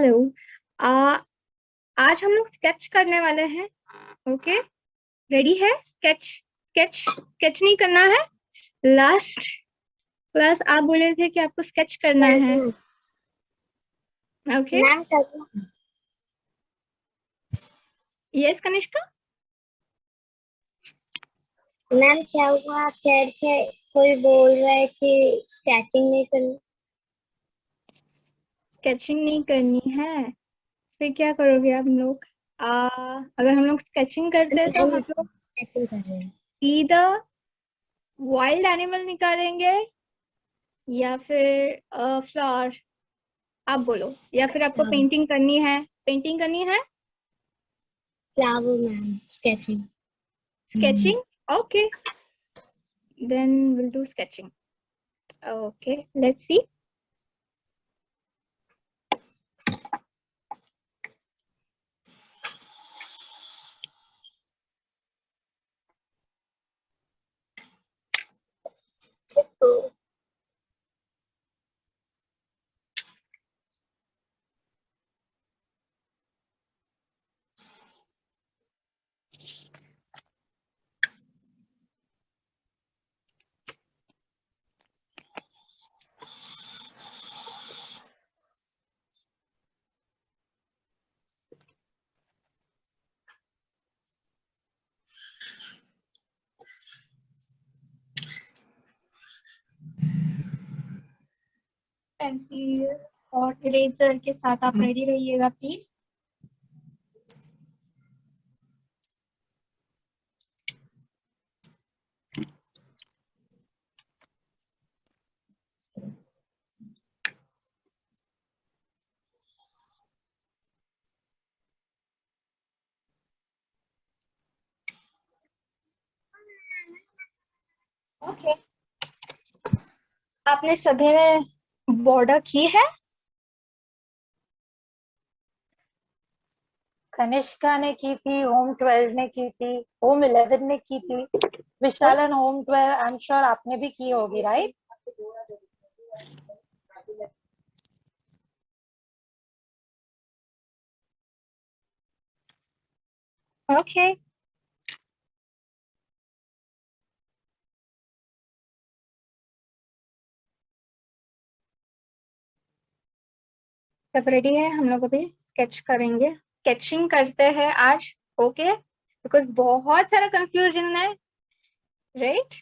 Hello. आ आज हम लोग स्केच करने वाले हैं। ओके, रेडी है? स्केच स्केच स्केच नहीं करना है। लास्ट क्लास आप बोले थे कि आपको स्केच करना है। ओके, मैम कर यस कनिष्का। मैम क्या हुआ? आप कह रहे थे कोई बोल रहा है कि स्केचिंग नहीं करनी। स्केचिंग नहीं करनी है, फिर क्या करोगे आप लोग? अगर हम लोग स्केचिंग करते हैं तो मैम हम लोग स्केचिंग कर रहे हैं। सीधा वाइल्ड एनिमल निकालेंगे या फिर फ्लावर। आप बोलो, या फिर आपको फ्लावर पेंटिंग करनी है? पेंटिंग करनी है? Flower ma'am sketching. Sketching? Okay, then we'll do sketching. Okay, let's see. Pencil और इरेजर के साथ आप रेडी रहिएगा प्लीज। ओके, आपने सभी में बॉर्डर की है? कनिष्का ने की थी, होम 12 ने की थी, होम 11 ने की थी, विशालन होम 12। आई एम श्योर आपने भी की होगी, राइट? ओके, सब रेडी है। हम लोग अभी स्केच करेंगे, स्केचिंग करते हैं आज। ओके, बिकॉज बहुत सारा कंफ्यूजन है, राइट?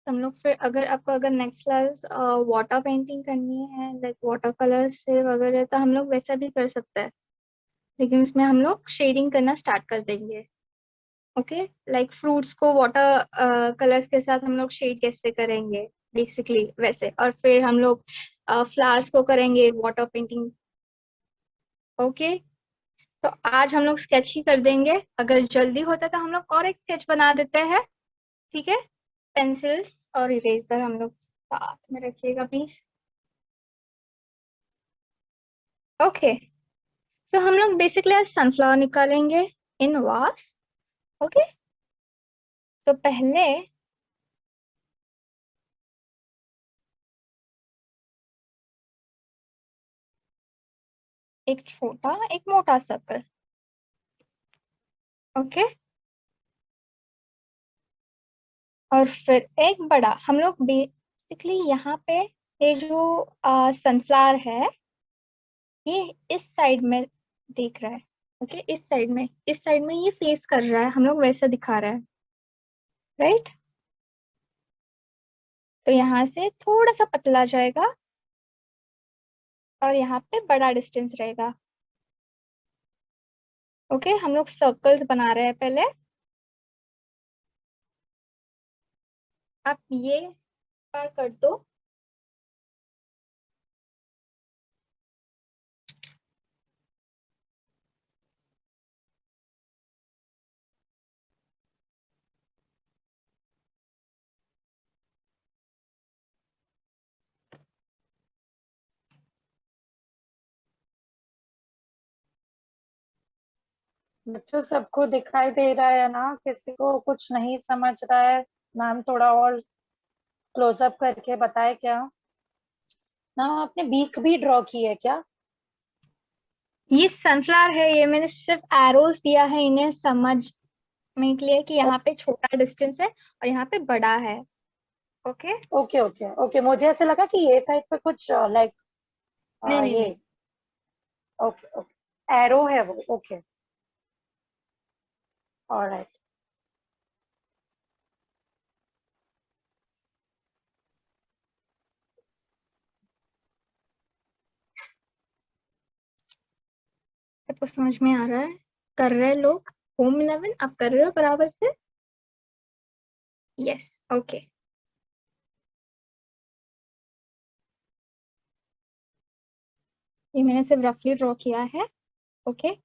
हम लोग फिर अगर नेक्स्ट क्लास वाटर पेंटिंग करनी है, लाइक वाटर कलर से वगैरह, तो हम लोग वैसा भी कर सकते हैं, लेकिन उसमें हम लोग शेडिंग करना स्टार्ट कर देंगे। ओके, लाइक फ्रूट्स को वाटर कलर्स के साथ हम लोग शेड कैसे करेंगे, बेसिकली वैसे। और फिर हम लोग फ्लावर्स को करेंगे वाटर पेंटिंग। ओके, तो आज हम लोग स्केच ही कर देंगे। अगर जल्दी होता तो हम लोग और एक स्केच बना देते हैं, ठीक है? पेंसिल्स और इरेजर हम लोग साथ में रखिएगा प्लीज। ओके, तो हम लोग बेसिकली आज सनफ्लावर निकालेंगे इन वास। ओके, तो पहले एक छोटा एक मोटा सर्कल। ओके, और फिर एक बड़ा। हम लोग बेसिकली यहाँ पे ये जो सनफ्लावर है, ये इस साइड में देख रहा है। ओके, इस साइड में ये फेस कर रहा है, हम लोग वैसा दिखा रहा है, राइट? तो यहाँ से थोड़ा सा पतला जाएगा और यहाँ पे बड़ा डिस्टेंस रहेगा। ओके, हम लोग सर्कल्स बना रहे हैं पहले। आप ये पार कर दो। बच्चों सबको दिखाई दे रहा है ना? किसी को कुछ नहीं समझ रहा है? मैम थोड़ा और क्लोजअप करके बताए क्या? मैम आपने बीक भी ड्रॉ की है क्या? ये सनफ्लावर है, ये मैंने सिर्फ एरोस दिया है इन्हें समझने के लिए कि यहाँ पे छोटा डिस्टेंस है और यहाँ पे बड़ा है। ओके। ओके ओके ओके, मुझे ऐसे लगा कि ये साइड पे कुछ लाइक नहीं नहीं ये। नहीं। ओके ओके, एरो है वो। Okay, alright. सबको समझ में आ रहा है? कर रहे हैं लोग? होम 11 आप कर रहे हो बराबर से? यस। ओके। ये मैंने सिर्फ रफली ड्रॉ किया है। ओके।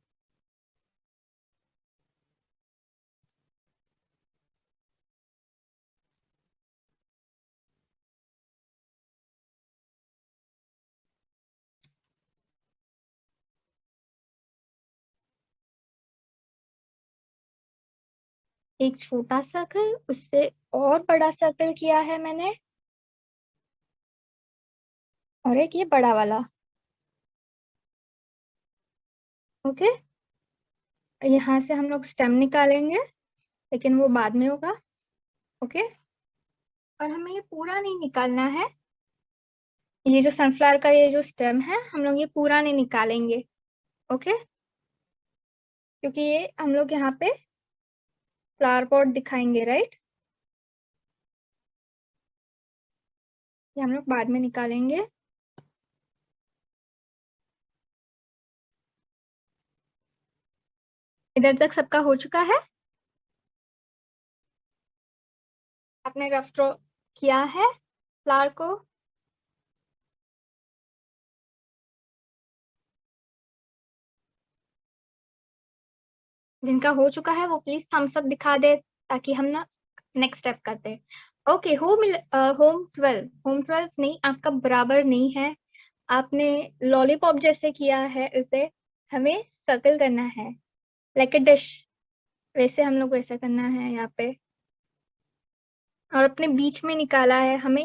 एक छोटा सर्कल, उससे और बड़ा सर्कल किया है मैंने, और एक ये बड़ा वाला। ओके। यहाँ से हम लोग स्टेम निकालेंगे, लेकिन वो बाद में होगा। ओके। और हमें ये पूरा नहीं निकालना है। ये जो सनफ्लावर का ये जो स्टेम है, हम लोग ये पूरा नहीं निकालेंगे। ओके। क्योंकि ये हम लोग यहाँ पे फ्लावर पॉट दिखाएंगे, राइट? ये हम लोग बाद में निकालेंगे। इधर तक सबका हो चुका है? आपने रफ ड्रॉ किया है फ्लावर को? जिनका हो चुका है वो प्लीज थम्स अप दिखा दे, ताकि हम ना नेक्स्ट स्टेप करते हैं। ओके। होम 12 नहीं, आपका बराबर नहीं है। आपने लॉलीपॉप जैसे किया है इसे, हमें सर्कल करना है लाइक अ डिश। वैसे हम लोग वैसा करना है यहाँ पे, और अपने बीच में निकाला है हमें।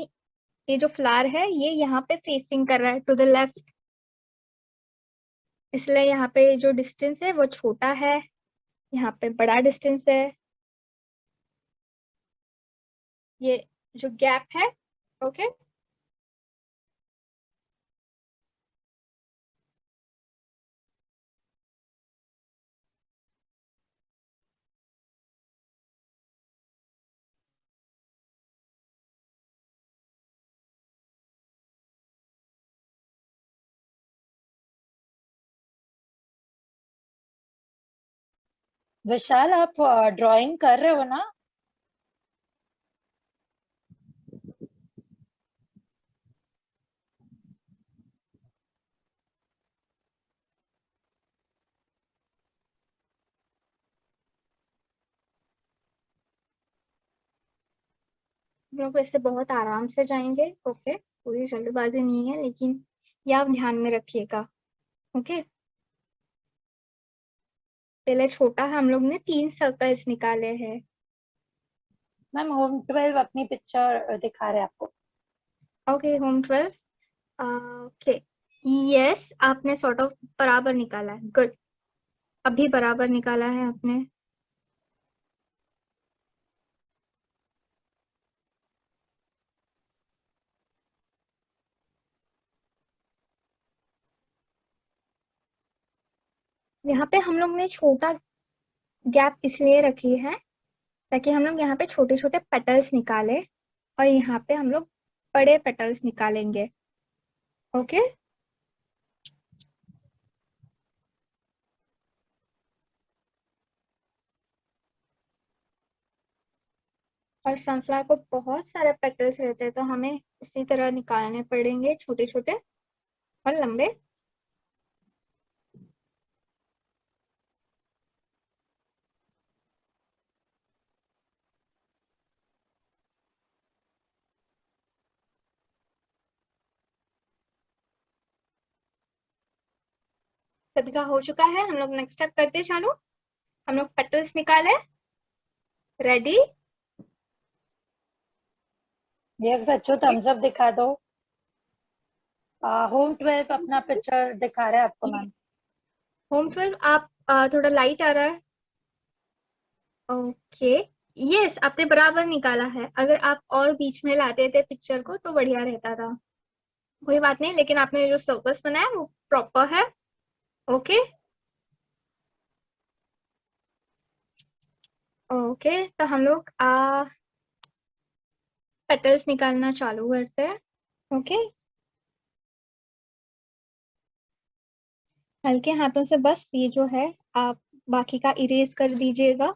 ये जो फ्लावर है ये यहाँ पे फेसिंग कर रहा है टू द लेफ्ट, इसलिए यहाँ पे जो डिस्टेंस है वो छोटा है, यहाँ पे बड़ा डिस्टेंस है। ये जो गैप है। ओके। विशाल आप ड्राइंग कर रहे हो ना? हम लोग वैसे बहुत आराम से जाएंगे। ओके। पूरी जल्दबाजी नहीं है, लेकिन ये आप ध्यान में रखिएगा। ओके। पहले छोटा हम लोग ने 3 सर्कल्स निकाले हैं। मैम होम 12 अपनी पिक्चर दिखा रहे हैं आपको। ओके। होम 12। ओके। यस, आपने सॉर्ट ऑफ बराबर निकाला है। गुड। अभी बराबर निकाला है आपने। यहाँ पे हम लोग ने छोटा गैप इसलिए रखी है ताकि हम लोग यहाँ पे छोटे छोटे पेटल्स निकाले, और यहाँ पे हम लोग बड़े पेटल्स निकालेंगे। ओके। और सनफ्लावर को बहुत सारे पेटल्स रहते हैं, तो हमें इसी तरह निकालने पड़ेंगे, छोटे छोटे और लंबे। सभी का हो चुका है, हम लोग नेक्स्ट स्टेप करते चालू। हम लोग पेटल्स निकाले। रेडी? यस बच्चों, थम्स अप दिखा दो। होम 12 अपना पिक्चर दिखा रहा है आपको मैम। होम 12 आप थोड़ा लाइट आ रहा है। ओके, यस आपने बराबर निकाला है। अगर आप और बीच में लाते थे पिक्चर को तो बढ़िया रहता था। कोई बात नहीं, लेकिन आपने जो सर्कस बनाया वो प्रॉपर है। ओके ओके, तो हम लोग पेटल्स निकालना चालू करते हैं। ओके, हल्के हाथों से बस ये जो है आप बाकी का इरेज कर दीजिएगा।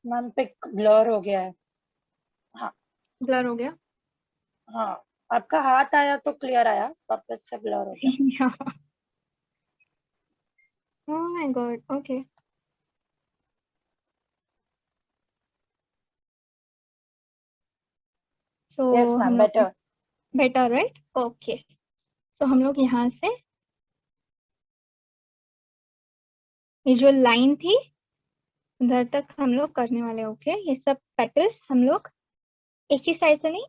मैम पिक ब्लर हो गया है। हाँ ब्लर हो गया। हाँ, आपका हाथ आया तो क्लियर आया, वापस से ब्लर हो गया। Oh my God, okay. So yes हम मैम, लोग बेटर। Better right. ओके, तो हम लोग यहाँ से ये जो लाइन थी उधर तक हम लोग करने वाले। ओके, ये सब पेटल्स हम लोग एक ही साइड से नहीं,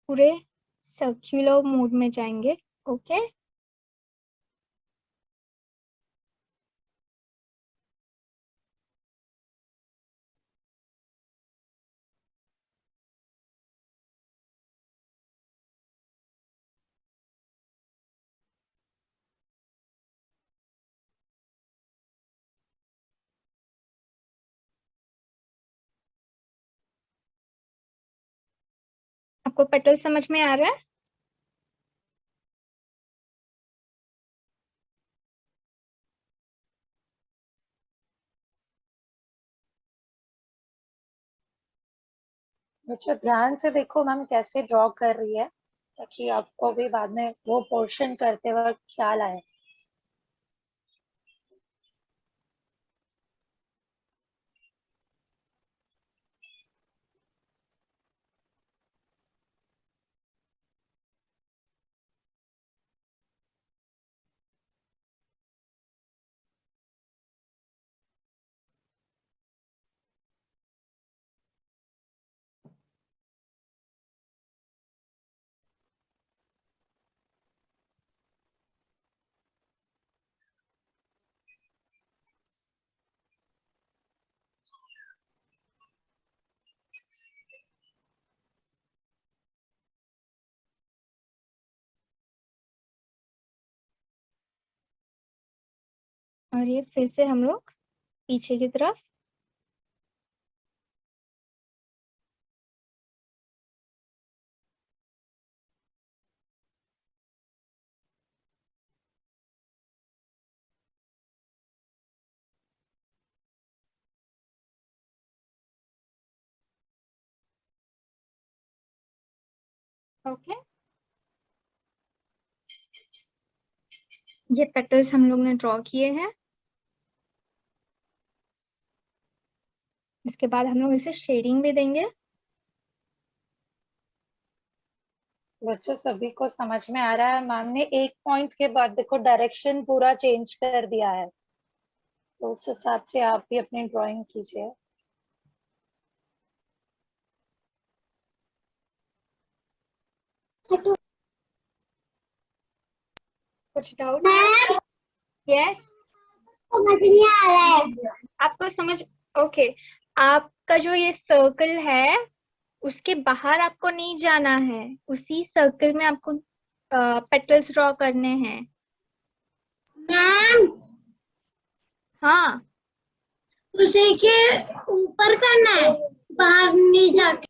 पूरे सर्क्युलर मोड में जाएंगे। ओके, आपको पेटल समझ में आ रहा है? अच्छा, ध्यान से देखो मैम कैसे ड्रॉ कर रही है, ताकि आपको भी बाद में वो पोर्शन करते वक्त ख्याल आए। और ये फिर से हम लोग पीछे की तरफ। ओके, ये पेटल्स हम लोग ने ड्रॉ किए हैं। इसके बाद हम लोग इसे शेडिंग भी देंगे। बच्चों सभी को समझ में आ रहा है? मैम ने एक पॉइंट के बाद देखो डायरेक्शन पूरा चेंज कर दिया है, तो उस हिसाब से आप भी अपनी ड्राइंग कीजिए। कुछ डाउट है? यस, समझ नहीं आ रहा है। आपको समझ। ओके, आपका जो ये सर्कल है उसके बाहर आपको नहीं जाना है, उसी सर्कल में आपको पेटल्स ड्रॉ करने हैं। मैम, हाँ, उसे के ऊपर करना है, बाहर नहीं जाके।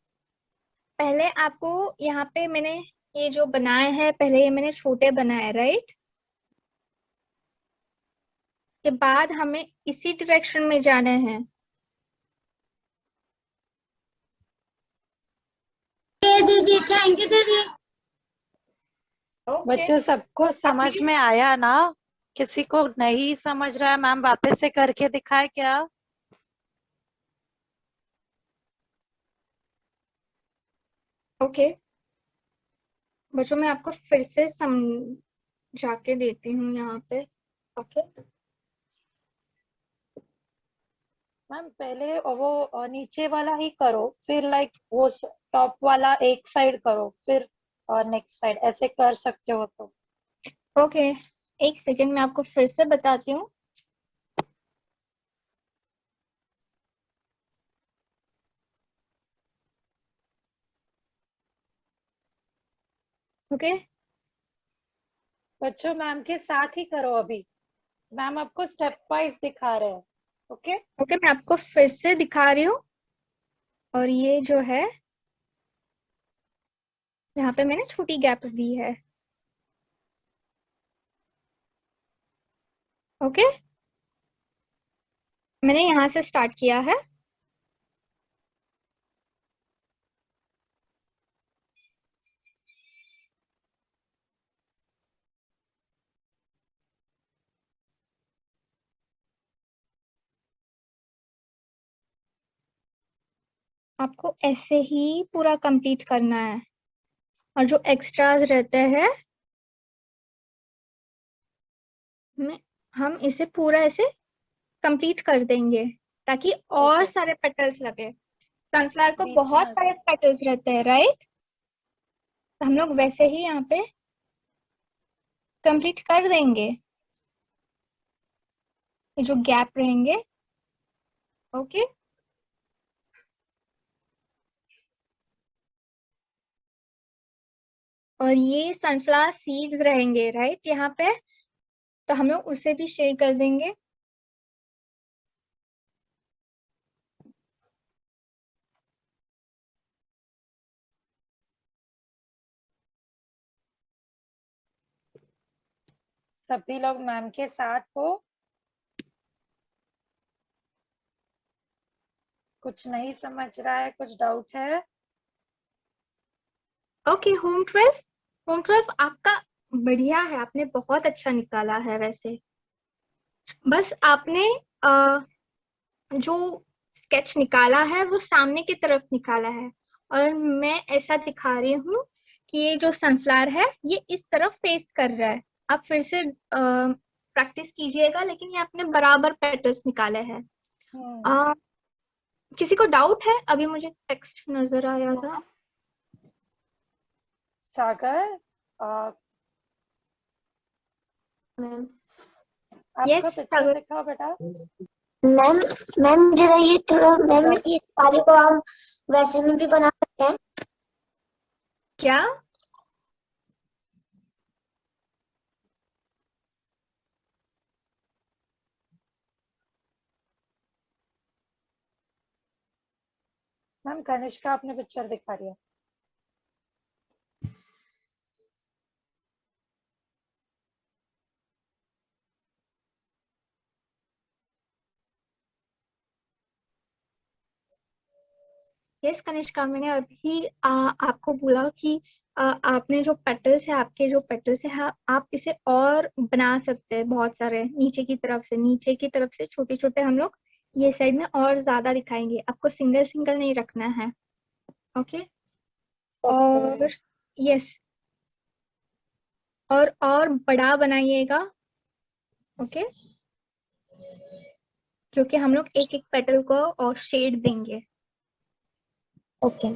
पहले आपको यहाँ पे मैंने ये जो बनाए हैं, पहले ये मैंने छोटे बनाए राइट। के बाद हमें इसी डायरेक्शन में जाना है। दीदी, थैंक यू दीदी। ओके, बच्चों सबको समझ में आया ना? किसी को नहीं समझ रहा है मैम वापस से करके दिखाए क्या? ओके बच्चों, मैं आपको फिर से जाके देती हूँ यहाँ पे। ओके मैम पहले वो नीचे वाला ही करो, फिर लाइक वो टॉप वाला एक साइड करो, फिर नेक्स्ट साइड, ऐसे कर सकते हो तो। ओके, एक सेकेंड मैं आपको फिर से बताती हूँ। ओके बच्चों मैम के साथ ही करो अभी, मैम आपको स्टेप वाइज दिखा रहे हैं। ओके ओके, मैं आपको फिर से दिखा रही हूँ। और ये जो है यहाँ पे मैंने छोटी गैप दी है। ओके, मैंने यहाँ से स्टार्ट किया है। आपको ऐसे ही पूरा कंप्लीट करना है। और जो एक्स्ट्राज रहते हैं मैं हम इसे पूरा ऐसे कंप्लीट कर देंगे ताकि और ओके, सारे पेटल्स लगे। सनफ्लावर को बीच बहुत में सारे से। पेटल्स रहते हैं, राइट? तो हम लोग वैसे ही यहाँ पे कंप्लीट कर देंगे ये जो गैप रहेंगे। ओके, और ये सनफ्लावर सीड्स रहेंगे राइट यहाँ पे, तो हम लोग उसे भी शेयर कर देंगे। सभी लोग मैम के साथ हो, कुछ नहीं समझ रहा है, कुछ डाउट है? ओके, होम 12 आपका बढ़िया है, आपने बहुत अच्छा निकाला है वैसे। बस आपने जो स्केच निकाला है वो सामने की तरफ निकाला है। और मैं ऐसा दिखा रही हूँ कि ये जो सनफ्लावर है ये इस तरफ फेस कर रहा है। आप फिर से प्रैक्टिस कीजिएगा, लेकिन ये आपने बराबर पेटल्स निकाले हैं। हम्म। किसी को डाउट है? अभी मुझे टेक्स्ट नजर आया था। सागर, मैम आपका यस पिक्चर दिखाओ बेटा। मैम मैम जरा ये थोड़ा मैम इस वाले को हम वैसे में भी बना सकते हैं। क्या? मैम कनिष्का आपने पिक्चर दिखा दिया। यस कनिष्का, मैंने अभी आपको बोला कि आपने जो पेटल्स है, आपके जो पेटल्स है, आप इसे और बना सकते हैं बहुत सारे। नीचे की तरफ से छोटे छोटे हम लोग ये साइड में और ज्यादा दिखाएंगे। आपको सिंगल सिंगल नहीं रखना है। ओके, और यस, और बड़ा बनाइएगा। ओके, क्योंकि हम लोग एक एक पेटल को और शेड देंगे। ओके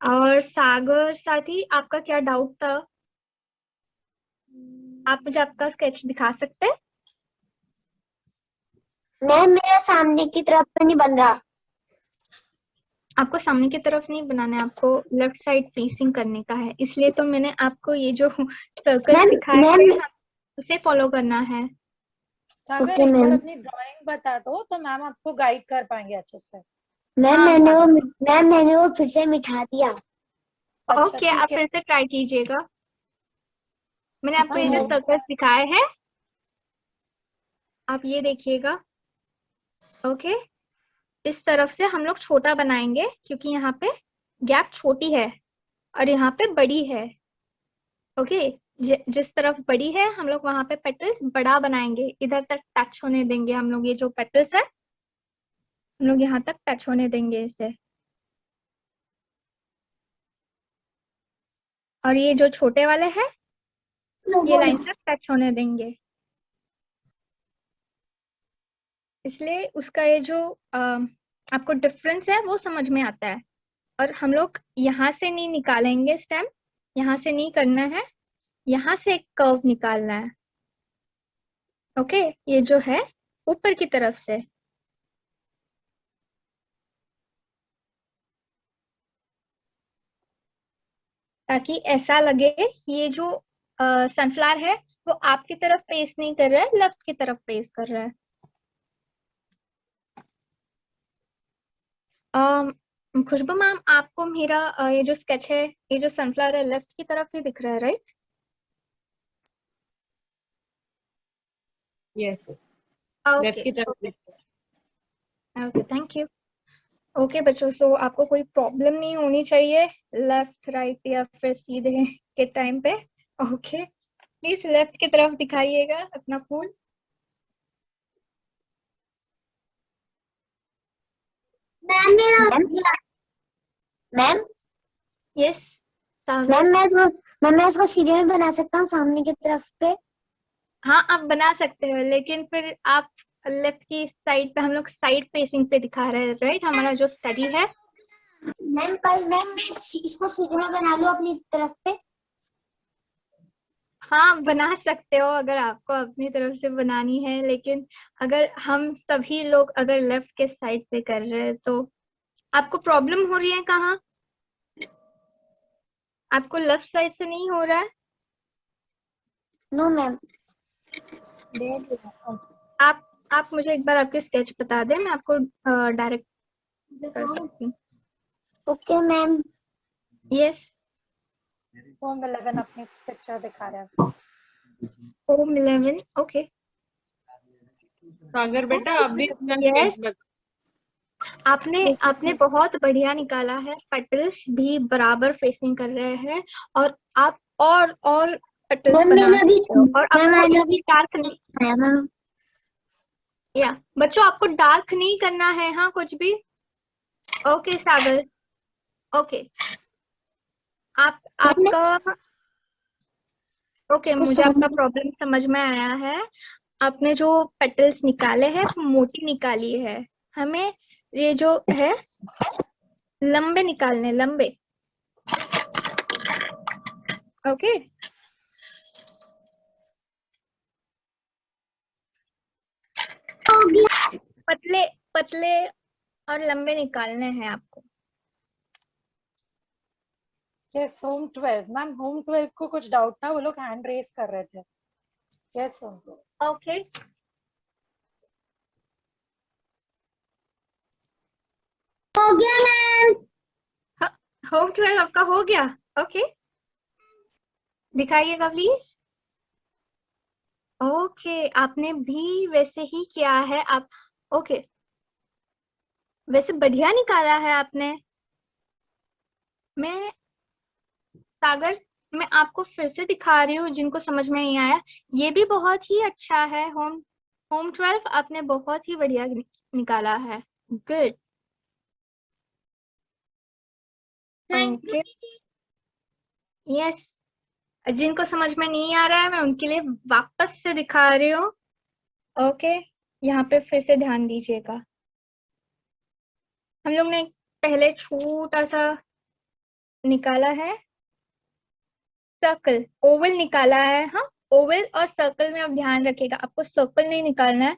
और सागर साथी, आपका क्या डाउट था? आप मुझे आपका स्केच दिखा सकते हैं? मैम मेरा सामने की तरफ में नहीं बन रहा। आपको सामने की तरफ नहीं बनाना है, आपको लेफ्ट साइड फेसिंग करने का है। इसलिए तो मैंने आपको ये जो सर्कल्स मैम दिखाए मैम हैं उसे फॉलो करना है। सागर ओके एक बार मैम। अपनी ड्राइंग बता दो तो मैम आपको गाइड कर पाएंगे अच्छे से। मैम हाँ मैंने हाँ, वो मैम मैंने वो फिर से मिटा दिया। अच्छा ओके, आप ठीक है। फिर से ट्राई कीजिएगा। मैंने आपको मैम ये जो हो सर्कल्स गया। दिखाए हैं आप ये देखिएगा। ओके, इस तरफ से हम लोग छोटा बनाएंगे क्योंकि यहाँ पे गैप छोटी है और यहाँ पे बड़ी है। ओके, जिस तरफ बड़ी है हम लोग वहां पे पेटल्स बड़ा बनाएंगे, इधर तक टच होने देंगे हम लोग। ये जो पेटल्स है हम लोग यहाँ तक टच होने देंगे इसे। और ये जो छोटे वाले हैं ये लाइन से टच होने देंगे, इसलिए उसका ये जो आपको डिफरेंस है वो समझ में आता है। और हम लोग यहाँ से नहीं निकालेंगे स्टेम, यहाँ से नहीं करना है, यहाँ से एक कर्व निकालना है। ओके, ये जो है ऊपर की तरफ से, ताकि ऐसा लगे कि ये जो सनफ्लावर है वो आपकी तरफ फेस नहीं कर रहा है, लेफ्ट की तरफ फेस कर रहा है। खुशबू मैम, आपको मेरा ये जो स्केच है, ये जो सनफ्लावर है, लेफ्ट की तरफ ही दिख रहा है, राइट? यस, ओके लेफ्ट की तरफ ओके देखो। Okay, thank you. ओके बच्चों, सो आपको कोई प्रॉब्लम नहीं होनी चाहिए लेफ्ट राइट या फिर सीधे के टाइम पे। ओके, प्लीज लेफ्ट की तरफ दिखाइएगा अपना फूल। मैम यस सागर। मैम मैं इसको सीधे में बना सकता हूँ सामने की तरफ पे। हाँ, आप बना सकते हो, लेकिन फिर आप लेफ्ट की साइड पे, हम लोग साइड फेसिंग पे दिखा रहे हैं, राइट? हमारा जो स्टडी है। मैम कल मैम मैं इसको सीधे में बना लूँ अपनी तरफ पे। हाँ, बना सकते हो अगर आपको अपनी तरफ से बनानी है, लेकिन अगर हम सभी लोग अगर लेफ्ट के साइड से कर रहे हैं तो आपको प्रॉब्लम हो रही है कहाँ? आपको लेफ्ट साइड से नहीं हो रहा है? No ma'am. आप मुझे एक बार आपके स्केच बता दें, मैं आपको डायरेक्ट कर सकती हूँ। Okay ma'am. यस, फॉर्म 11 अपनी पिक्चर दिखा रहा है। फॉर्म 11। ओके, सागर बेटा, आप भी अपना यस, स्केच बता। आपने बहुत बढ़िया निकाला है। पेटल्स भी बराबर फेसिंग कर रहे हैं, और आप और पेटल्स मैम बना मैंने अभी सकते हो। और आपको अभी डार्क नहीं, बनाया मैम। या बच्चों आपको डार्क नहीं करना है, हाँ कुछ भी। ओके सागर, ओके, आप मैम आपका ओके, इसको मुझे आपका सामने प्रॉब्लम समझ में आया है। आपने जो पेटल्स निकाले हैं वो मोटी निकाली है, हमें ये जो है लंबे निकालने, लंबे। ओके, पतले पतले और लंबे निकालने हैं आपको। यस, होम 12 मैम, होम 12 को कुछ डाउट था, वो लोग हैंड रेज कर रहे थे। Yes home 12। ओके, हो गया मैम। होम 12 आपका हो गया। Okay, दिखाइएगा please. ओके, आपने भी वैसे ही किया है आप। ओके, वैसे बढ़िया निकाला है आपने। मैं सागर, मैं आपको फिर से दिखा रही हूँ जिनको समझ में नहीं आया। ये भी बहुत ही अच्छा है। होम होम 12 आपने बहुत ही बढ़िया निकाला है। गुड। ओके, यस, जिनको समझ में नहीं आ रहा है मैं उनके लिए वापस से दिखा रही हूँ। ओके, यहाँ पे फिर से ध्यान दीजिएगा। हम लोग ने पहले छोटा सा निकाला है, सर्कल, ओवल निकाला है। हाँ, ओवल और सर्कल में अब ध्यान रखिएगा, आपको सर्कल नहीं निकालना है।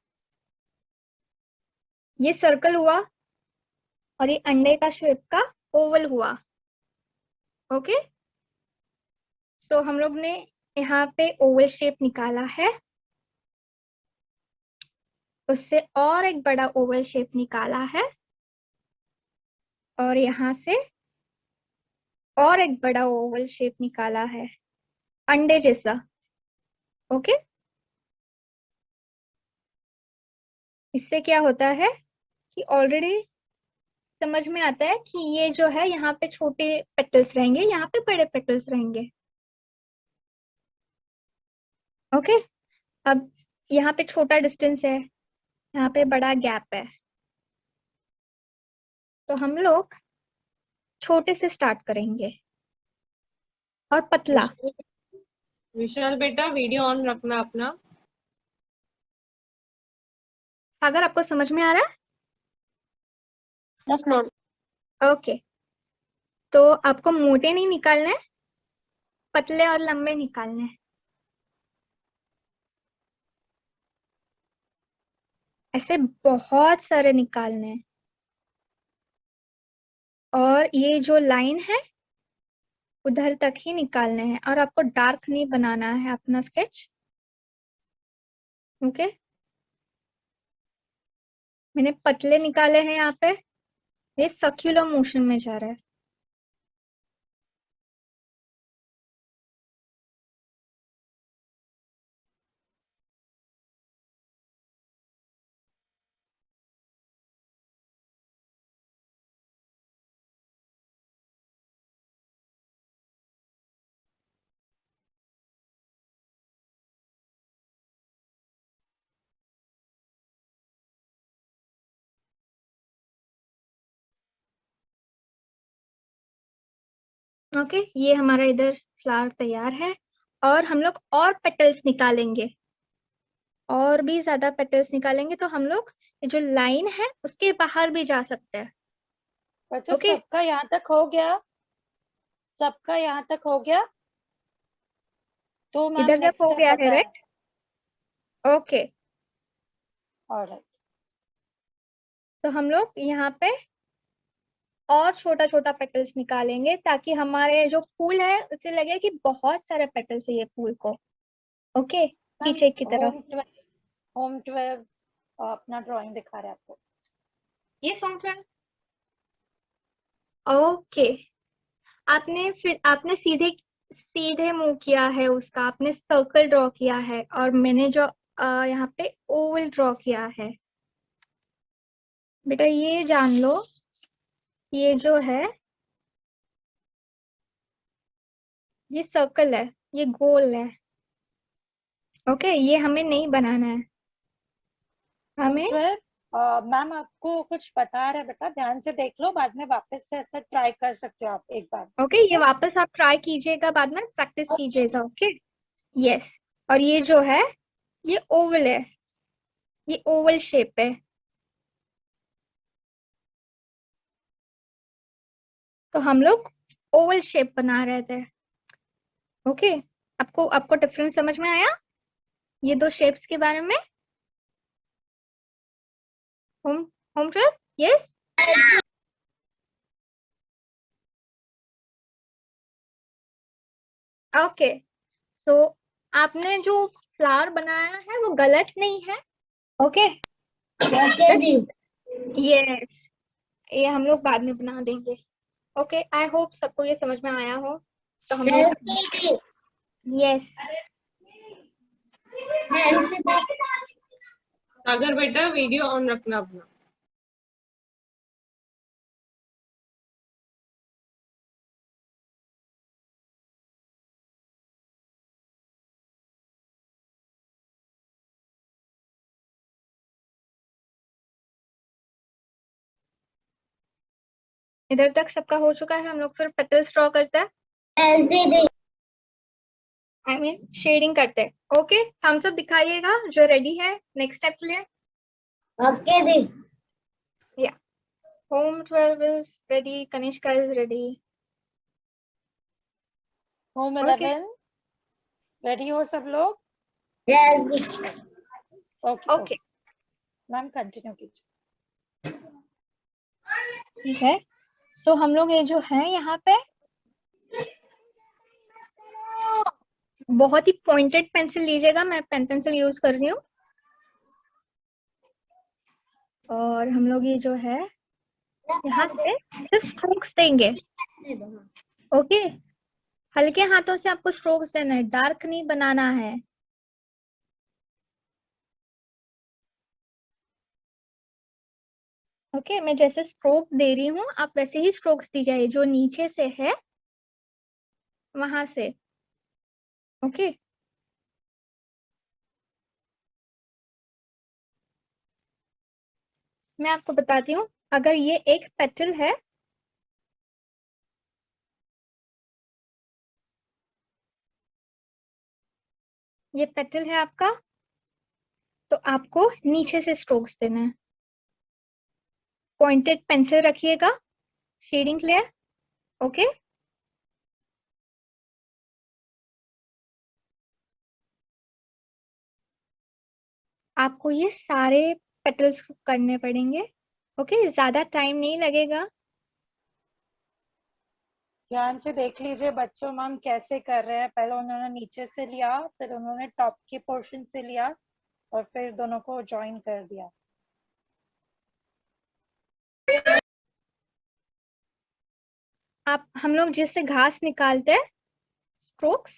ये सर्कल हुआ और ये अंडे का शेप का ओवल हुआ। ओके, सो हम लोग ने यहाँ पे ओवल शेप निकाला है, उससे और एक बड़ा ओवल शेप निकाला है, और यहाँ से और एक बड़ा ओवल शेप निकाला है, अंडे जैसा। ओके, इससे क्या होता है कि ऑलरेडी समझ में आता है कि ये जो है यहाँ पे छोटे पेटल्स रहेंगे, यहाँ पे बड़े पेटल्स रहेंगे। ओके, अब यहाँ पे छोटा डिस्टेंस है, यहाँ पे बड़ा गैप है, तो हम लोग छोटे से स्टार्ट करेंगे और पतला। विशाल बेटा वीडियो ऑन रखना अपना। अगर आपको समझ में आ रहा यस मैम। है? ओके, तो आपको मोटे नहीं निकालने हैं, पतले और लंबे निकालने हैं। ऐसे बहुत सारे निकालने हैं। और ये जो लाइन है उधर तक ही निकालने हैं, और आपको डार्क नहीं बनाना है अपना स्केच। ओके, मैंने पतले निकाले हैं यहाँ पे, ये सर्क्युलर मोशन में जा रहा है। ओके, ये हमारा इधर फ्लावर तैयार है, और हम लोग और पेटल्स निकालेंगे, और भी ज्यादा पेटल्स निकालेंगे, तो हम लोग ये जो लाइन है उसके बाहर भी जा सकते हैं। बच्चों ओके, सबका यहाँ तक हो गया? सबका यहाँ तक हो गया? तो मैम इधर तक नेक्स्ट हो स्टेप गया है, बताएं। राइट? Okay, alright. तो हम लोग यहाँ पे और छोटा छोटा पेटल्स निकालेंगे, ताकि हमारे जो फूल है उसे लगे कि बहुत सारे पेटल्स है ये फूल को। ओके, मैम पीछे की तरफ। होम 12 अपना ड्राइंग दिखा रहे हैं आपको। ये सॉन्ग। ओके, आपने सीधे सीधे मूव किया है उसका, आपने सर्कल ड्रॉ किया है, और मैंने जो यहाँ पे ओवल ड्रॉ किया है। बेटा ये जान लो, ये जो है ये सर्कल है, ये गोल है। ओके, ये हमें नहीं बनाना है, हमें। मैम आपको कुछ बता रहे हैं बेटा, ध्यान से देख लो, बाद में वापस से ऐसा ट्राई कर सकते हो आप एक बार। ओके, ये वापस आप ट्राई कीजिएगा, बाद में प्रैक्टिस कीजिएगा। Okay, yes. और ये जो है ये ओवल है, ये ओवल शेप है। तो हम लोग ओवल शेप बना रहे थे। ओके, आपको आपको डिफरेंस समझ में आया ये दो शेप्स के बारे में? Home home twelve, yes. Okay, so आपने जो फ्लावर बनाया है वो गलत नहीं है। ओके, यस, ये हम लोग बाद में बना देंगे। ओके, आई होप सबको ये समझ में आया हो। तो हम लोग, यस। सागर बेटा वीडियो ऑन रखना अपना। इधर तक सबका हो चुका है, हम लोग फिर पेटल्स ड्रॉ करते हैं, आई मीन शेडिंग करते हैं। ओके, हम सब दिखाइएगा जो रेडी है नेक्स्ट स्टेप के लिए। ओके दी। या home 12 is ready, Kanishka is ready. Home okay, 11 ready हो सब लोग? यस दी। ओके ओके, मैम कंटिन्यू कीजिए। ठीक है। सो हम लोग ये जो है यहाँ पे बहुत ही पॉइंटेड पेंसिल लीजिएगा, मैं पेन पेंसिल यूज कर रही हूँ। और हम लोग ये जो है यहाँ से सिर्फ स्ट्रोक्स देंगे। ओके, हल्के हाथों से आपको स्ट्रोक्स देना है, डार्क नहीं बनाना है। ओके, मैं जैसे स्ट्रोक दे रही हूँ आप वैसे ही स्ट्रोक्स दीजिए, जो नीचे से है वहां से। ओके, मैं आपको बताती हूँ, अगर ये एक पेटल है ये पेटल है आपका, तो आपको नीचे से स्ट्रोक्स देना है। पॉइंटेड पेंसिल रखिएगा, शेडिंग क्लियर, ओके। आपको ये सारे पेटल्स करने पड़ेंगे, ओके। ज्यादा टाइम नहीं लगेगा। ध्यान से देख लीजिए बच्चों, मैम कैसे कर रहे हैं। पहले उन्होंने नीचे से लिया, फिर उन्होंने टॉप के पोर्शन से लिया और फिर दोनों को ज्वाइन कर दिया। आप हम लोग जिससे घास निकालते हैं, स्ट्रोक्स,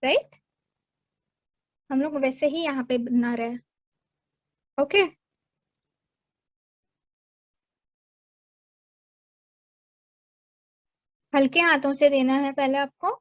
राइट, हम लोग वैसे ही यहाँ पे बना रहे हैं, ओके। हल्के हाथों से देना है पहले आपको।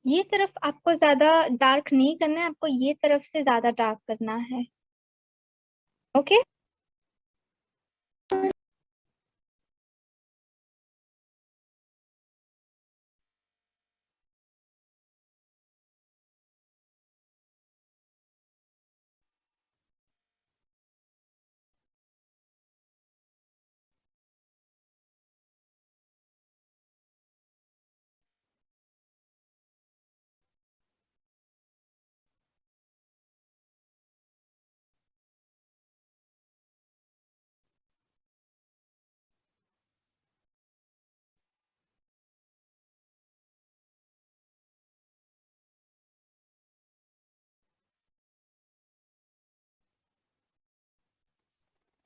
ये तरफ आपको ज्यादा डार्क नहीं करना है, आपको ये तरफ से ज्यादा डार्क करना है, ओके।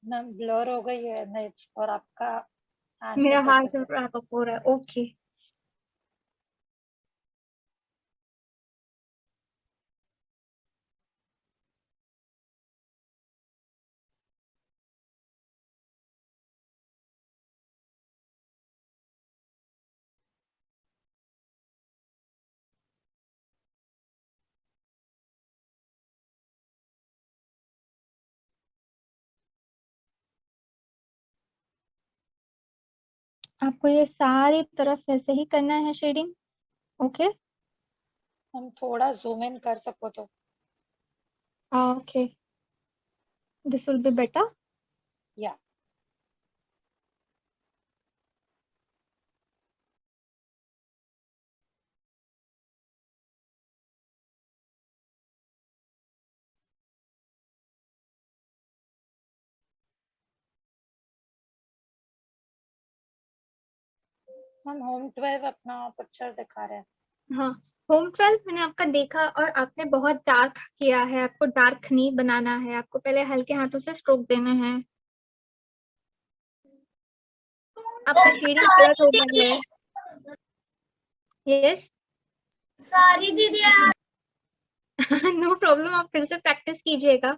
मैम ब्लर हो गई है इमेज और आपका हैंड पे मेरा हाथ फोकस है। रैप अप हो रहा है, ओके। आपको ये सारी तरफ वैसे ही करना है शेडिंग, ओके। हम थोड़ा जूम इन कर सको तो। Okay, this will be better. या हम होम 12 अपना पिक्चर दिखा रहे हैं। हाँ, होम 12 मैंने आपका देखा और आपने बहुत डार्क किया है, आपको डार्क नहीं बनाना है, आपको पहले हल्के हाथों से स्ट्रोक देना है। आपका शेडिंग ब्लर हो गया है, यस। सारी दीदी नो प्रॉब्लम, आप फिर से प्रैक्टिस कीजिएगा,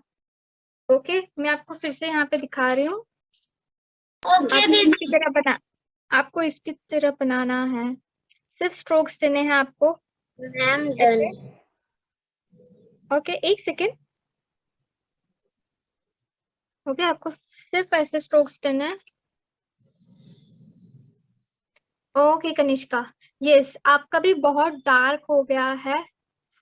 ओके। मैं आपको फिर से यहाँ पे दिखा रही हूँ। ओके आपने दीदी। इसकी तरह बना आपको इसकी तरह बनाना है, सिर्फ स्ट्रोक्स देने हैं आपको, मैम डन। ओके। एक सेकेंड, ओके। आपको सिर्फ ऐसे स्ट्रोक्स देना है, ओके। कनिष्का, यस, आपका भी बहुत डार्क हो गया है।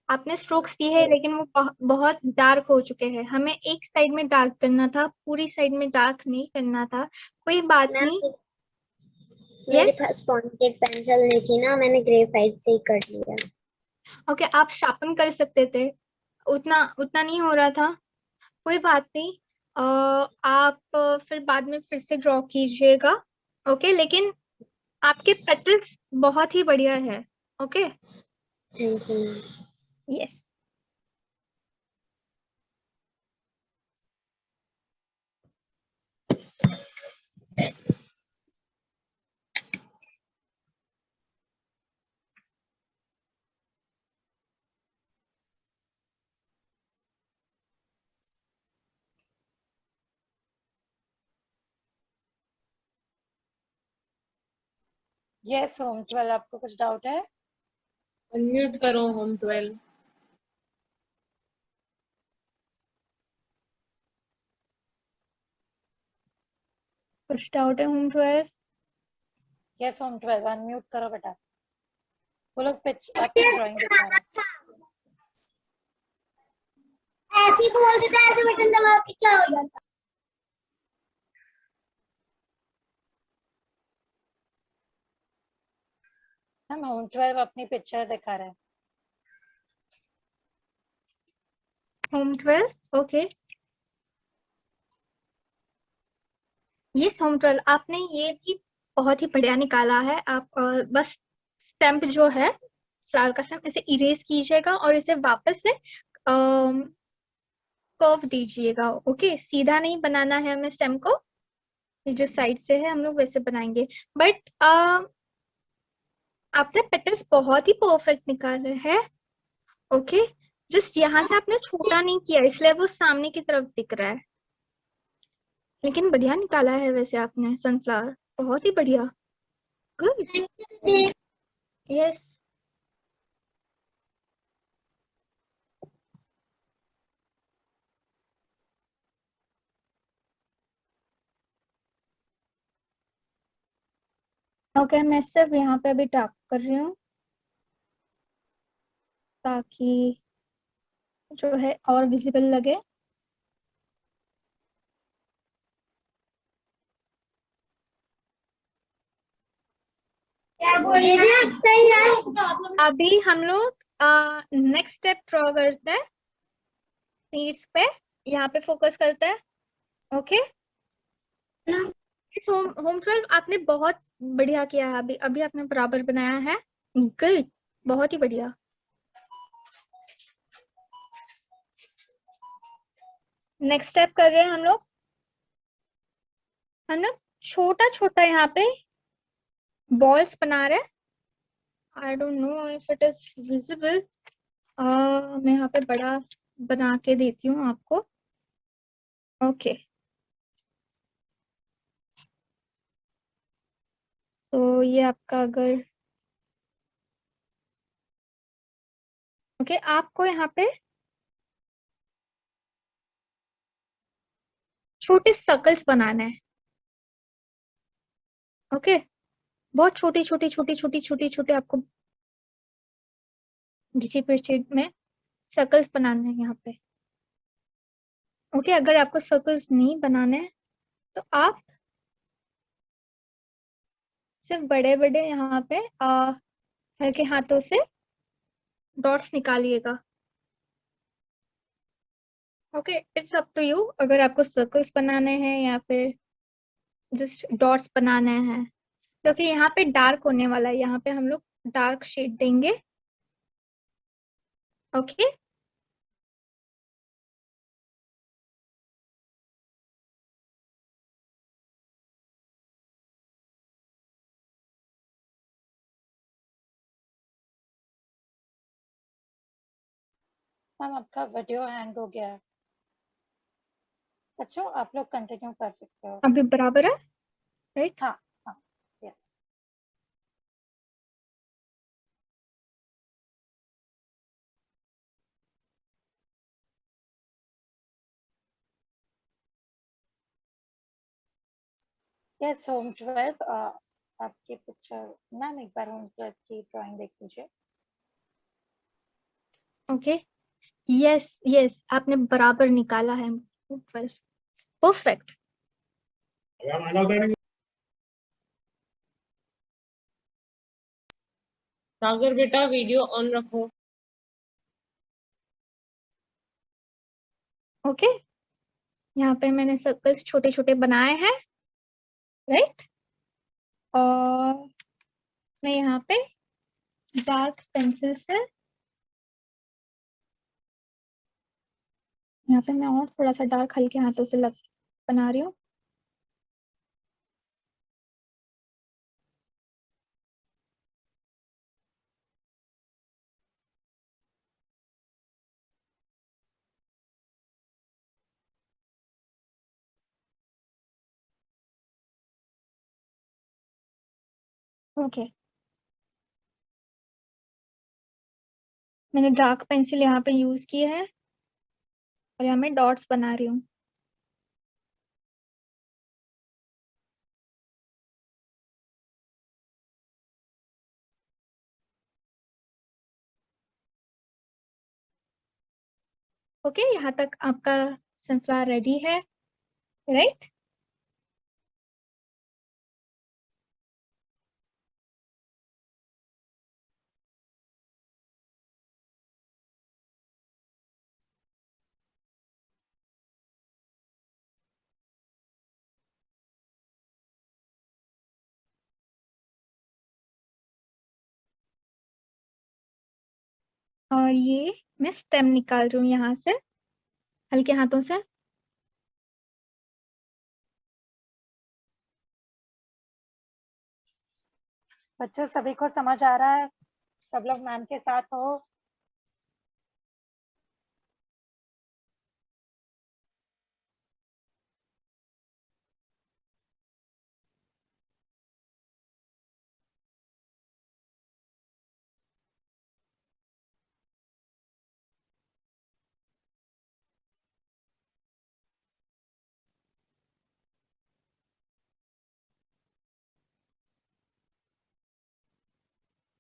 आपने स्ट्रोक्स दिए हैं लेकिन वो बहुत डार्क हो चुके हैं। हमें एक साइड में डार्क करना था, पूरी साइड में डार्क नहीं करना था। कोई बात नहीं, मैम मेरे यस, पास पॉइंटेड पेंसिल नहीं थी ना, मैंने ग्रेफाइट से ही कर लिया। ओके। आप शार्पन कर सकते थे, उतना उतना नहीं हो रहा था, कोई बात नहीं। आप फिर बाद में फिर से ड्रॉ कीजिएगा, ओके। लेकिन आपके पेटल्स बहुत ही बढ़िया है, okay, thank you ma'am. Yes. Yes home 12, आपको कुछ डाउट है? अनम्यूट करो होम 12। कुछ डाउट है होम 12? यस होम 12, अनम्यूट करो बेटा। वो लोग पिच आपकी ड्राइंग दिखा रहे हैं। ऐसे ही बोल देता है, ऐसे बटन दबा के क्या हो जाता। हम होम 12 अपनी पिक्चर दिखा रहे हैं। Home 12 okay. ये होम 12 आपने ये भी बहुत ही बढ़िया निकाला है। आप बस स्टैम्प जो है फ्लावर का स्टैम्प इसे इरेज कीजिएगा और इसे वापस से कर्व दीजिएगा। ओके, सीधा नहीं बनाना है हमें स्टेम को, ये जो साइड से है हम लोग वैसे बनाएंगे। बट आपने पेटल्स बहुत ही परफेक्ट निकाले हैं। ओके, जस्ट यहाँ से आपने छोटा नहीं किया इसलिए वो सामने की तरफ दिख रहा है, लेकिन बढ़िया निकाला है वैसे आपने सनफ्लावर, बहुत ही बढ़िया। गुड। यस। ओके, मैं सिर्फ यहाँ पे अभी टैप कर रही हूँ ताकि जो है और विजिबल लगे। क्या बोले ना, सही है। अभी हम लोग नेक्स्ट स्टेप ड्रॉ करते हैं सीड्स पे, यहाँ पे फोकस करते हैं। ओके, होम होम 12 आपने बहुत बढ़िया किया है, अभी अभी आपने बराबर बनाया है। गुड, बहुत ही बढ़िया। नेक्स्ट स्टेप कर रहे हैं हम लोग छोटा छोटा यहाँ पे बॉल्स बना रहे हैं। I don't know if it is visible, मैं यहाँ पे बड़ा बना के देती हूँ आपको। ओके, तो ये आपका अगर ओके आपको यहाँ पे छोटे सर्कल्स बनाने हैं। ओके, बहुत छोटी छोटी छोटी छोटी छोटी छोटे आपको घिची पिरची में सर्कल्स बनाने हैं यहाँ पे। ओके, अगर आपको सर्कल्स नहीं बनाने हैं तो आप सिर्फ बड़े बड़े यहाँ पे हल्के हाथों से डॉट्स निकालिएगा। Okay, it's up to you, अगर आपको सर्कल्स बनाने हैं या फिर जस्ट डॉट्स बनाने हैं, क्योंकि यहाँ पे डार्क होने वाला है, यहाँ पे हम लोग डार्क शेड देंगे। ओके, मैम आपका वीडियो हैंग हो गया है। बच्चों आप लोग कंटिन्यू कर सकते हो। अभी बराबर है, राइट? हाँ हाँ, यस। यस होम 12, आपकी पिक्चर मैम एक बार होम 12 की ड्राइंग देख लीजिए। ओके, यस यस, आपने बराबर निकाला है। परफेक्ट। सागर बेटा वीडियो ऑन रखो। ओके, यहाँ पे मैंने सर्कल्स छोटे छोटे बनाए हैं, राइट? और मैं यहाँ पे डार्क पेंसिल से यहाँ पे मैं और थोड़ा सा डार्क हल्के हाथों से बना रही हूँ। ओके, मैंने डार्क पेंसिल यहाँ पे यूज की है और यहाँ मैं डॉट्स बना रही हूँ। ओके, यहाँ तक आपका सनफ्लावर रेडी है, राइट? और ये मैं स्टेम निकाल रही हूँ यहाँ से हल्के हाथों से। बच्चों सभी को समझ आ रहा है? सब लोग मैम के साथ हो?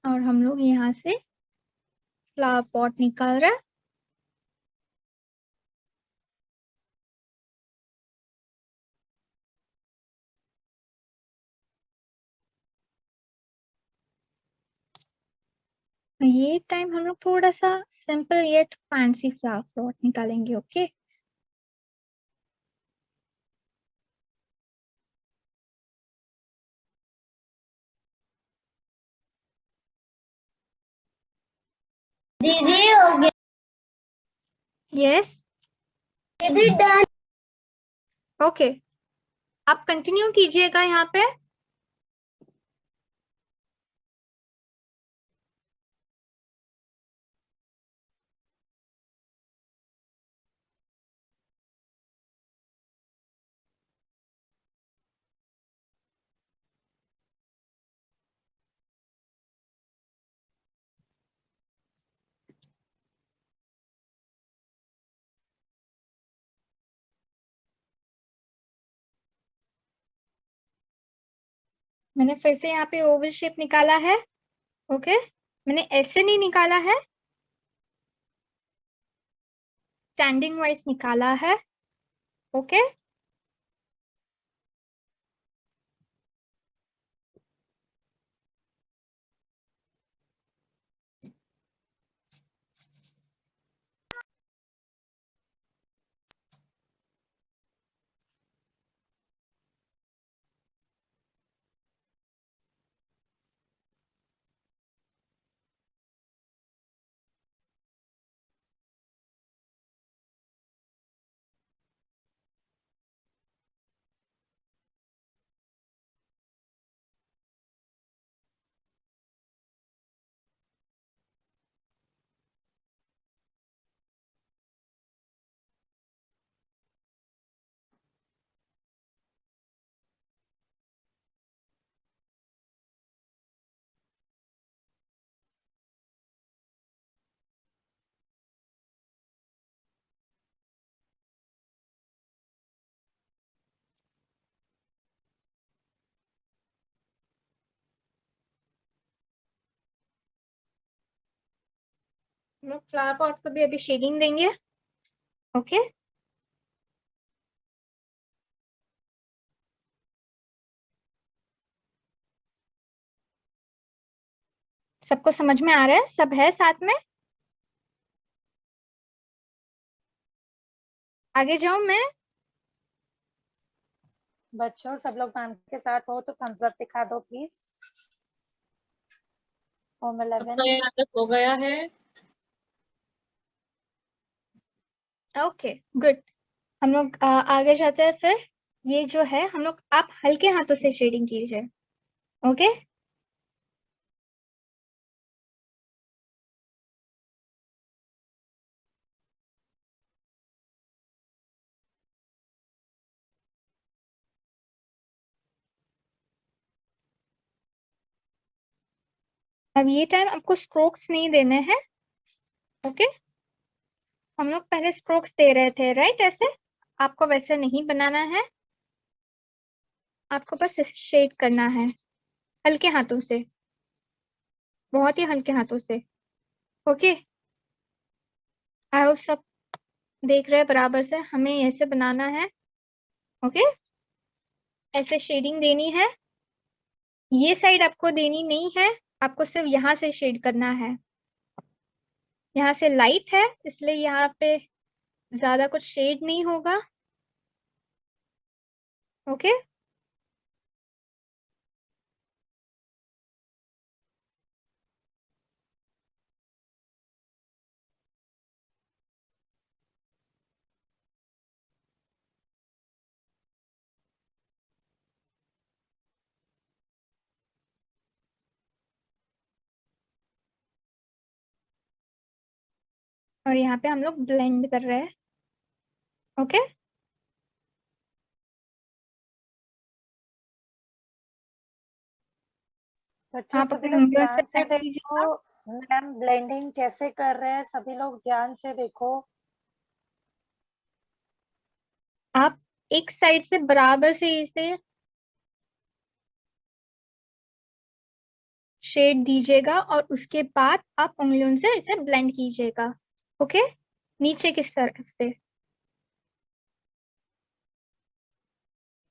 और हम लोग यहाँ से फ्लावर पॉट निकाल रहे हैं। ये टाइम हम लोग थोड़ा सा simple yet fancy flower pot निकालेंगे। ओके, दीदी हो गया। यस, दीदी डन। ओके, आप कंटिन्यू कीजिएगा यहाँ पे। मैंने फिर से यहाँ पे ओवल शेप निकाला है। ओके, मैंने ऐसे नहीं निकाला है, स्टैंडिंग वाइज निकाला है। ओके, हम लोग फ्लावर पॉट को भी अभी शेडिंग देंगे। ओके, सबको समझ में आ रहा है? सब है साथ में? आगे जाऊं मैं? बच्चों सब लोग मैम के साथ हो तो थम्स अप दिखा दो प्लीज। होम 11। अपना यहाँ तक हो गया है। Okay, good. हम लोग आगे जाते हैं फिर। ये जो है हम लोग, आप हल्के हाथों से शेडिंग कीजिए। ओके, अब ये टाइम आपको स्ट्रोक्स नहीं देने हैं, ओके। हम लोग पहले स्ट्रोक्स दे रहे थे, राइट? ऐसे आपको वैसे नहीं बनाना है, आपको बस शेड करना है हल्के हाथों से, बहुत ही हल्के हाथों से, ओके। आई होप सब देख रहे हैं बराबर से। हमें ऐसे बनाना है, ओके। ऐसे शेडिंग देनी है। ये साइड आपको देनी नहीं है, आपको सिर्फ यहाँ से शेड करना है। यहाँ से लाइट है इसलिए यहाँ पे ज्यादा कुछ शेड नहीं होगा, ओके। और यहाँ पे हम लोग ब्लेंड कर रहे हैं, ओके। बच्चों आप सभी अपने लोग उंगलियों से ध्यान से ब्लेंड कीजिएगा। देखो, मैम ब्लेंडिंग कैसे कर रहे हैं, सभी लोग ध्यान से देखो। आप एक साइड से बराबर से इसे शेड दीजिएगा और उसके बाद आप उंगलियों से इसे ब्लेंड कीजिएगा, ओके। नीचे की तरफ से,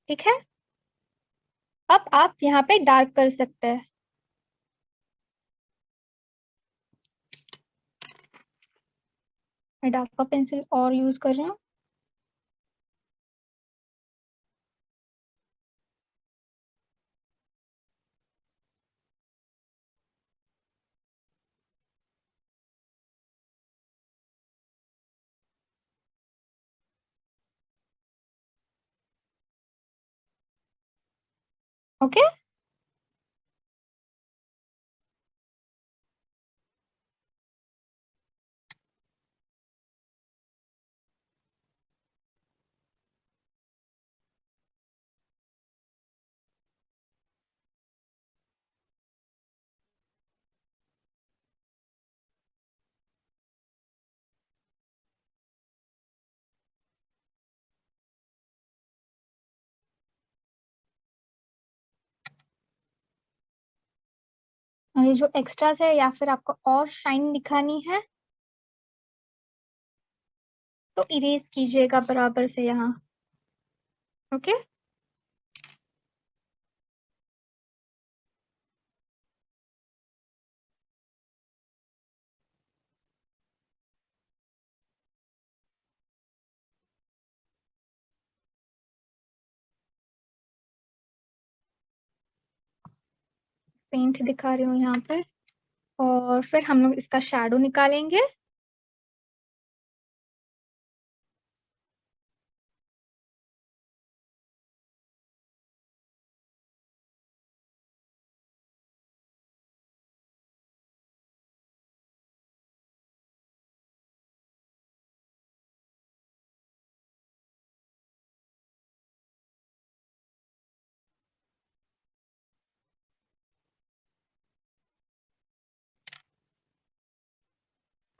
ठीक है। अब आप यहाँ पे डार्क कर सकते हैं। मैं डार्क का पेंसिल और यूज कर रही हूँ। ओके। और ये जो एक्स्ट्रास है या फिर आपको और शाइन दिखानी है तो इरेज कीजिएगा बराबर से यहाँ, ओके। पेंट दिखा रही हूँ यहाँ पे। और फिर हम लोग इसका शैडो निकालेंगे।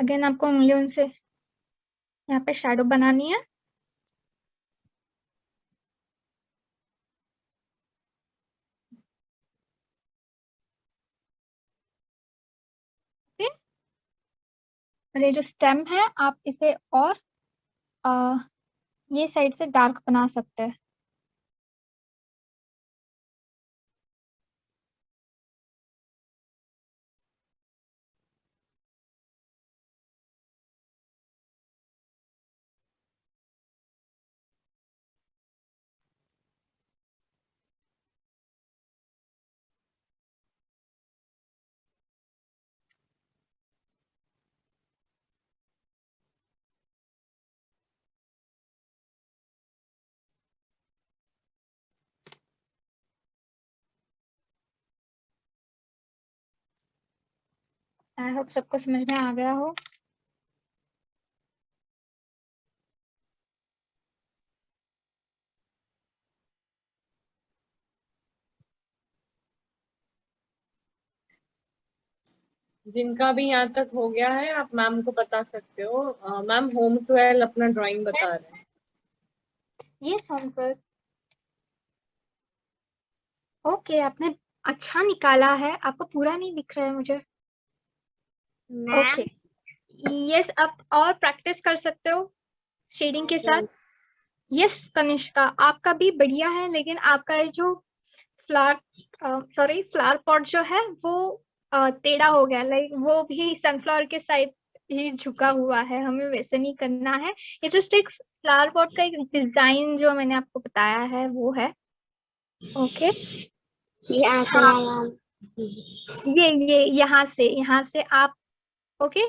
अगेन आपको उंगलियों से यहाँ पे शैडो बनानी है। ओके। और ये जो स्टेम है आप इसे और ये साइड से डार्क बना सकते हैं। आई होप सबको समझ में आ गया हो। जिनका भी यहाँ तक हो गया है आप मैम को बता सकते हो। मैम होम 12 अपना ड्राइंग बता रहे हैं। ये सॉन्ग ओके, आपने अच्छा निकाला है, आपको पूरा नहीं दिख रहा है मुझे। ओके, यस, आप और प्रैक्टिस कर सकते हो शेडिंग के साथ। यस कनिष्का, आपका भी बढ़िया है, लेकिन आपका ये जो फ्लावर पॉट जो है वो टेढ़ा हो गया, लाइक वो भी सनफ्लावर के साइड ही झुका हुआ है, हमें वैसे नहीं करना है। ये जस्ट एक फ्लावर पॉट का एक डिजाइन जो मैंने आपको बताया है वो है। ओके, हाँ, ये यहाँ से आप, ओके,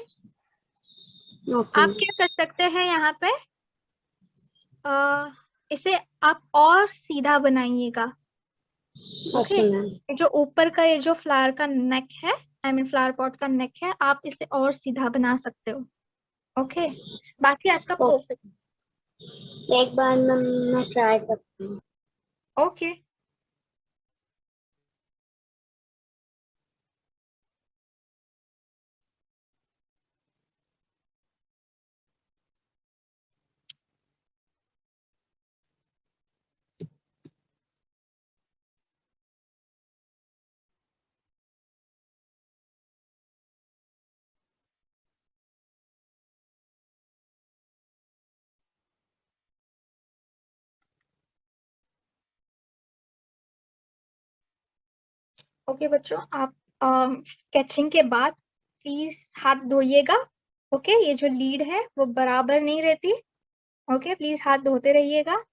आप क्या कर सकते हैं यहाँ पे, इसे आप और सीधा बनाइएगा। ओके, ये जो ऊपर का ये जो फ्लावर का नेक है, आई मीन फ्लावर पॉट का नेक है, आप इसे और सीधा बना सकते हो। ओके, बाकी आपका परफेक्ट। एक बार मैं ट्राई करती हूँ। ओके, ओके बच्चों, आप स्केचिंग के बाद प्लीज हाथ धोइएगा। ओके, ये जो लीड है वो बराबर नहीं रहती। ओके, प्लीज हाथ धोते रहिएगा।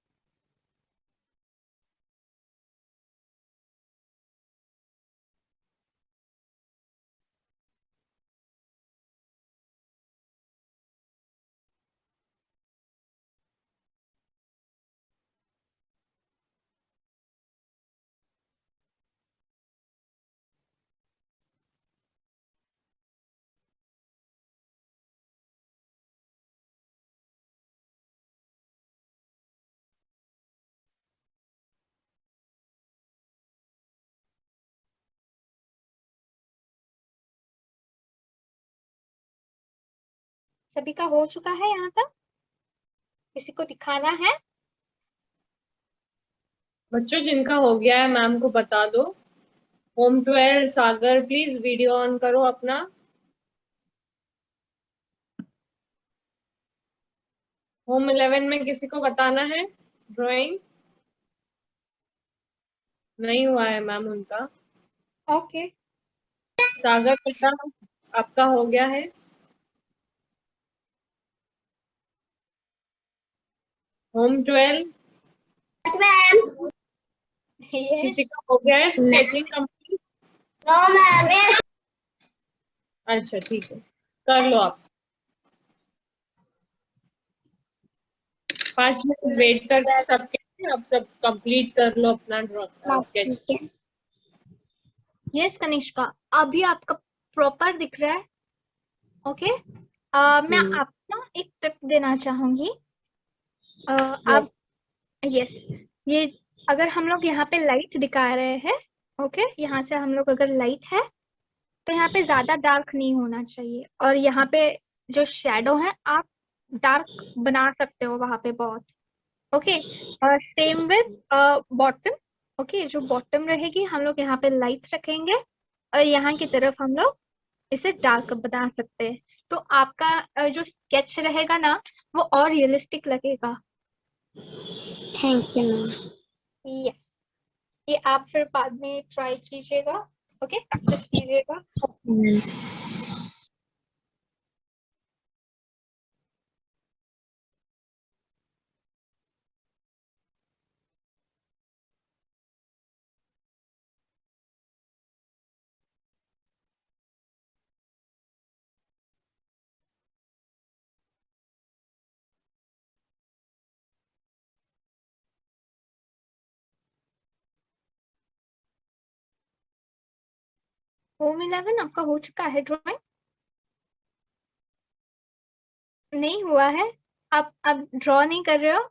सभी का हो चुका है यहाँ तक? किसी को दिखाना है? बच्चों जिनका हो गया है मैम को बता दो। Home 12 Sagar please video on करो अपना। होम 11 में किसी को बताना है ड्राइंग? नहीं हुआ है मैम उनका। ओके, सागर बेटा आपका हो गया है। होम 12 ये किसी का हो गया है स्केचिंग कंप्लीट? अच्छा ठीक है, कर लो आप। 5 मिनट वेट करके सबके अब सब कंप्लीट कर लो अपना स्केच। यस कनिष्का, अभी आपका प्रॉपर दिख रहा है। ओके, मैं आपको ना एक टिप देना चाहूंगी। आप, यस, ये अगर हम लोग यहाँ पे लाइट दिखा रहे हैं, ओके, यहाँ से हम लोग अगर लाइट है तो यहाँ पे ज्यादा डार्क नहीं होना चाहिए, और यहाँ पे जो शेडो है आप डार्क बना सकते हो वहां पे बहुत। ओके, और सेम विद बॉटम। ओके, जो बॉटम रहेगी हम लोग यहाँ पे लाइट रखेंगे, और यहाँ की तरफ हम लोग इसे डार्क बना सकते हैं। तो आपका जो स्केच रहेगा ना वो और रियलिस्टिक लगेगा। Thank you ma'am. यस, ये आप फिर बाद में ट्राई कीजिएगा। ओके, प्रैक्टिस कीजिएगा। होम 11 आपका हो चुका है ड्राइंग? नहीं हुआ है? आप ड्रॉ नहीं कर रहे हो?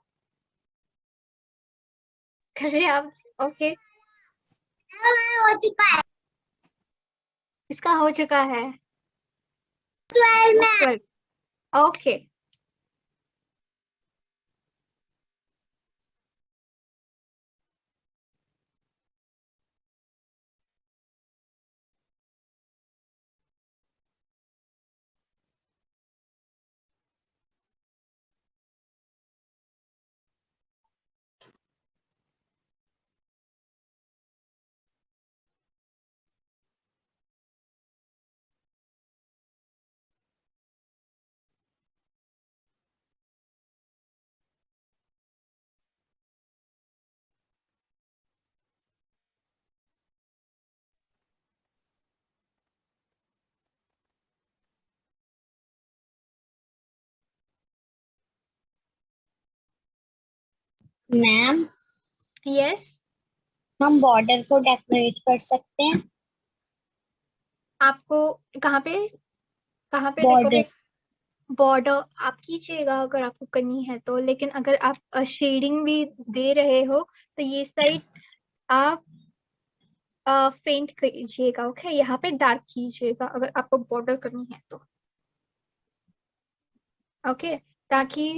कर रहे आप? ओके, हो चुका है। इसका हो चुका है। 12. ओके मैम यस हम बॉर्डर को डेकोरेट कर सकते हैं। आपको कहाँ पे बॉर्डर डेकोरेट बॉर्डर आप कीजिएगा अगर आपको करनी है तो, लेकिन अगर आप शेडिंग भी दे रहे हो तो ये साइड आप पेंट कीजिएगा। ओके यहाँ पे डार्क कीजिएगा अगर आपको बॉर्डर करनी है तो। ओके ताकि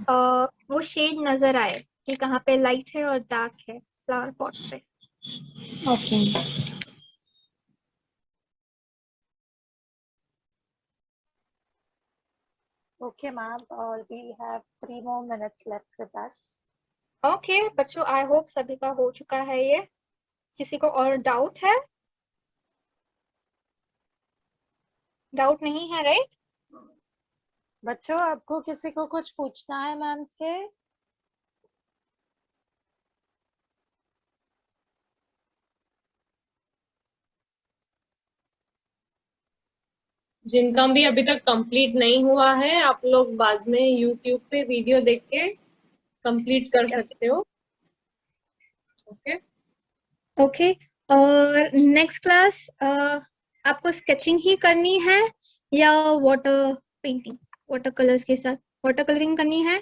वो शेड नजर आए कि कहाँ पे लाइट है और डार्क है फ्लावर पॉट पे। Okay Okay, ma'am. We have 3 more minutes left with us. Okay बच्चों आई होप सभी का हो चुका है ये। किसी को और डाउट है? डाउट नहीं है राइट? बच्चों, आपको किसी को कुछ पूछना है मैम से? जिनका भी अभी तक कंप्लीट नहीं हुआ है आप लोग बाद में यूट्यूब पे वीडियो देख के कंप्लीट कर सकते हो। ओके ओके और नेक्स्ट क्लास आपको स्केचिंग ही करनी है या वाटर पेंटिंग वाटर कलर्स के साथ? वाटर कलरिंग करनी है?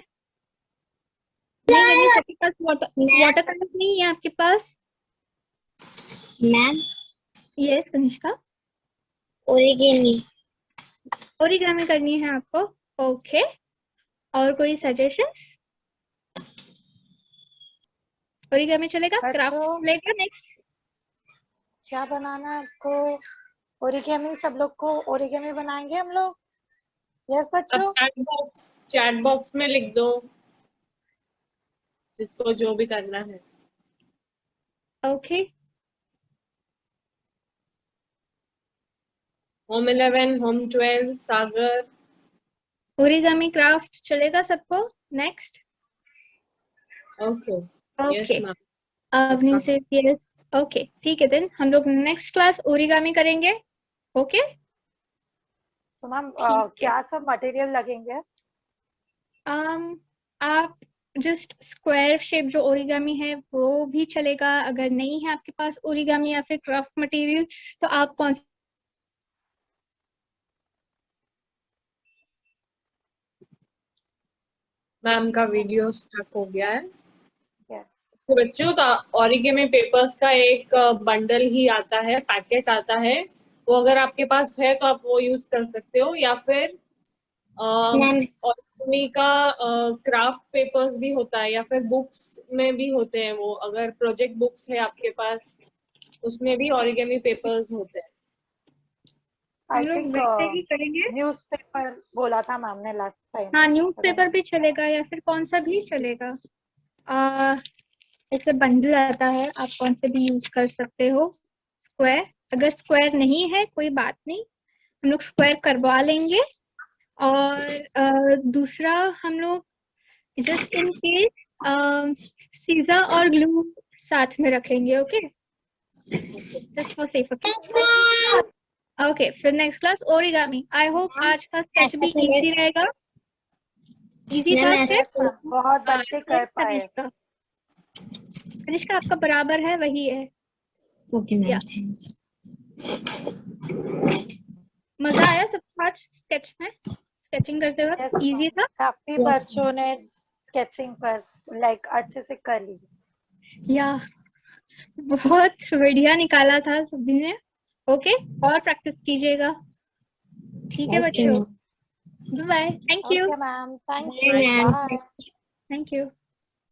नहीं करनी? आपके पास वाटर कलर नहीं है आपके पास? Ma'am yes Kanishka origami origami करनी है आपको। ओके और कोई सजेशंस? ओरिगामी चलेगा? क्राफ्ट बच्चों, चलेगा? नेक्स्ट क्या बनाना है आपको? ओरिगेमी, सब लोग को ओरिगेमी बनाएंगे हम लोग। यस अब बच्चों। चैट बॉक्स में लिख दो जिसको जो भी करना है। Okay home 11 home 12 Sagar. Origami craft चलेगा सबको? Next okay yes okay ma'am. Avni से यस। ओके ठीक है देन हम लोग नेक्स्ट क्लास ओरिगामी करेंगे। ओके So मैम, ठीक है। क्या सब मटेरियल लगेंगे? आप जस्ट स्क्वायर शेप जो ओरिगामी है वो भी चलेगा। अगर नहीं है आपके पास ओरिगामी या फिर क्राफ्ट मटेरियल तो आप कौन मैम का वीडियो स्टक हो गया है। यस। तो बच्चों तो ओरिगेमी पेपर्स का एक बंडल ही आता है, पैकेट आता है। वो अगर आपके पास है तो आप वो यूज कर सकते हो या फिर मैम ओरिगेमी का क्राफ्ट पेपर्स भी होता है या फिर बुक्स में भी होते हैं वो। अगर प्रोजेक्ट बुक्स है आपके पास उसमें भी ओरिगेमी पेपर्स होते हैं। हम आई लोग थिंक वैसे ही करेंगे। न्यूज़पेपर बोला था मैम ने लास्ट टाइम। हाँ न्यूज़पेपर भी चलेगा या फिर कौन सा भी चलेगा। ऐसे बंडल आता है आप कौन से भी यूज कर सकते हो। स्क्वायर अगर स्क्वायर नहीं है कोई बात नहीं हम लोग स्क्वायर करवा लेंगे। और दूसरा हम लोग जस्ट इन केस सीजर और ग्लू साथ में रखेंगे। Okay just for safe. Okay फिर next class origami. I hope आज का स्केच भी इजी रहेगा। इजी था मैम ऐसा स्केच? बहुत बच्चे कर पाए। कनिष्का आपका बराबर है वही है। ओके या मैम मजा आया सबको आज स्केच में? स्केचिंग करते वक्त Yes, इजी था? काफी Yes, बच्चों ने स्केचिंग पर लाइक अच्छे से कर ली। या बहुत बढ़िया निकाला था सभी ने। ओके और प्रैक्टिस कीजिएगा। ठीक है Okay, बच्चों, bye, thank you, Okay, ma'am. Thank Bye, you. ma'am. Bye. Thank you.